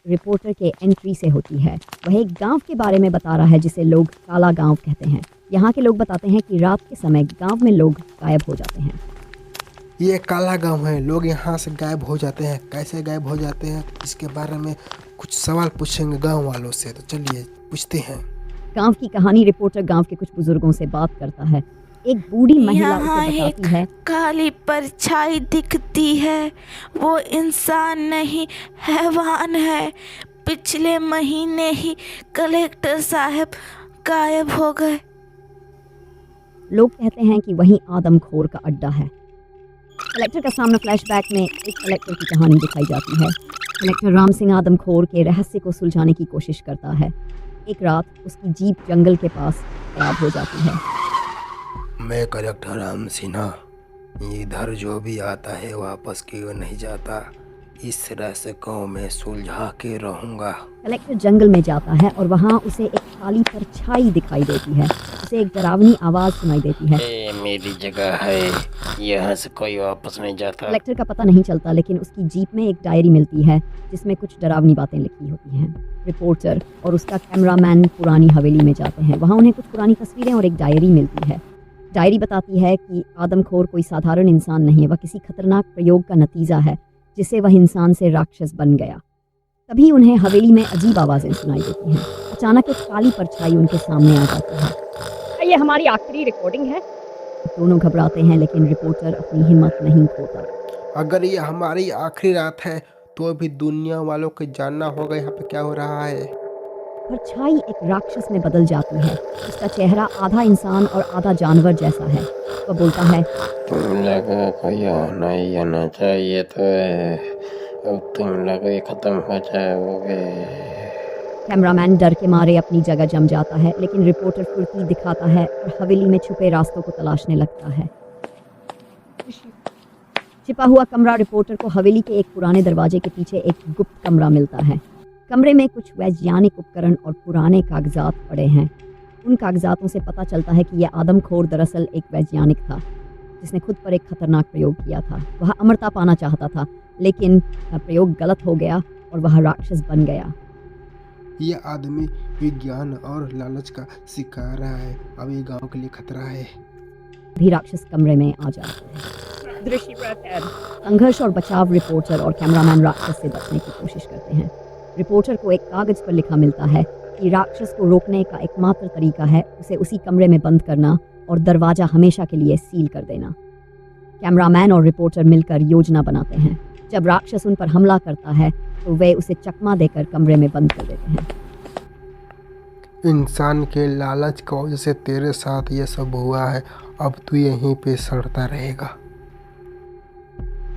Reporter के entry से होती है। वह एक गांव के बारे में बता रहा है जिसे लोग काला गांव कहते हैं। यहाँ के लोग बताते हैं कि रात के समय गांव में लोग गायब हो जाते हैं। ये काला गांव है, लोग यहाँ से गायब हो जाते हैं। कैसे गायब हो जाते हैं इसके बारे में कुछ सवाल पूछेंगे गांव वालों से, तो चलिए पूछते हैं। गांव की कहानी रिपोर्टर गांव के कुछ बुजुर्गों से बात करता है। एक बूढ़ी महिला उसे बताती है, काली परछाई दिखती है, वो इंसान नहीं हैवान है। पिछले महीने ही कलेक्टर साहब गायब हो गए। लोग कहते हैं कि वहीं आदमखोर का अड्डा है। कलेक्टर का सामना फ्लैशबैक में एक कलेक्टर की कहानी दिखाई जाती है। कलेक्टर राम सिंह आदमखोर के रहस्य को सुलझाने की कोशिश करता है। एक रात उसकी जीप जंगल के पास खराब हो जाती है। मैं कलेक्टर राम सिन्हा, इधर जो भी आता है वापस क्यों नहीं जाता, इस रहस्य को मैं सुलझा के रहूँगा। कलेक्टर जंगल में जाता है और वहाँ उसे एक काली परछाई दिखाई देती है। उसे एक डरावनी आवाज़ सुनाई देती है, ये मेरी जगह है, यहाँ से कोई वापस नहीं जाता। कलेक्टर का पता नहीं चलता, लेकिन उसकी जीप में एक डायरी मिलती है जिसमें कुछ डरावनी बातें लिखी होती हैं। रिपोर्टर और उसका कैमरामैन पुरानी हवेली में जाते हैं। वहाँ उन्हें कुछ पुरानी तस्वीरें और एक डायरी मिलती है। डायरी बताती है कि आदमखोर कोई साधारण इंसान नहीं है, वह किसी खतरनाक प्रयोग का नतीजा है जिससे वह इंसान से राक्षस बन गया। तभी उन्हें हवेली में अजीब आवाज़ें सुनाई देती हैं। अचानक एक काली परछाई उनके सामने आ जाती है। ये हमारी आखिरी रिकॉर्डिंग है। दोनों घबराते हैं, लेकिन रिपोर्टर अपनी हिम्मत नहीं खोता। अगर ये हमारी आखिरी रात है तो अभी दुनिया वालों को जानना होगा यहाँ पे क्या हो रहा है। परछाई एक राक्षस में बदल जाती है। उसका चेहरा आधा इंसान और आधा जानवर जैसा है। वह बोलता है, तुम लोगों को यहाँ नहीं आना चाहिए था, अब तुम लोग खत्म हो जाओगे। कैमरामैन डर के मारे अपनी जगह जम जाता है, लेकिन रिपोर्टर फुर्ती दिखाता है और हवेली में छुपे रास्तों को तलाशने लगता है। छिपा हुआ कमरा रिपोर्टर को हवेली के एक पुराने दरवाजे के पीछे एक गुप्त कमरा मिलता है। कमरे में कुछ वैज्ञानिक उपकरण और पुराने कागजात पड़े हैं। उन कागजातों से पता चलता है कि यह आदमखोर दरअसल एक वैज्ञानिक था जिसने खुद पर एक खतरनाक प्रयोग किया था। वह अमरता पाना चाहता था, लेकिन प्रयोग गलत हो गया और वह राक्षस बन गया। ये आदमी विज्ञान और लालच का शिकार है, अब ये गांव के लिए खतरा है। भी राक्षस कमरे में आ जाता है। संघर्ष और बचाव। रिपोर्टर और कैमरामैन राक्षस से बचने की कोशिश करते हैं। रिपोर्टर को एक कागज पर लिखा मिलता है कि राक्षस को रोकने का एकमात्र तरीका है उसे उसी कमरे में बंद करना और दरवाजा हमेशा के लिए सील कर देना। कैमरामैन और रिपोर्टर मिलकर योजना बनाते हैं। जब राक्षस उन पर हमला करता है तो वे उसे चकमा देकर कमरे में बंद कर देते हैं। इंसान के लालच की वजह से तेरे साथ ये सब हुआ है, अब तू यहीं पे सड़ता रहेगा।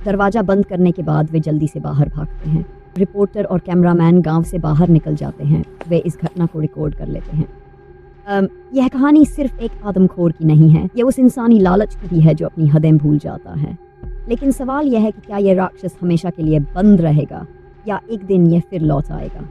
दरवाजा बंद करने के बाद वे जल्दी से बाहर भागते हैं। रिपोर्टर और कैमरामैन गांव से बाहर निकल जाते हैं। वे इस घटना को रिकॉर्ड कर लेते हैं। यह कहानी सिर्फ एक आदमखोर की नहीं है, यह उस इंसानी लालच की भी है जो अपनी हदें भूल जाता है। लेकिन सवाल यह है कि क्या यह राक्षस हमेशा के लिए बंद रहेगा या एक दिन यह फिर लौट आएगा।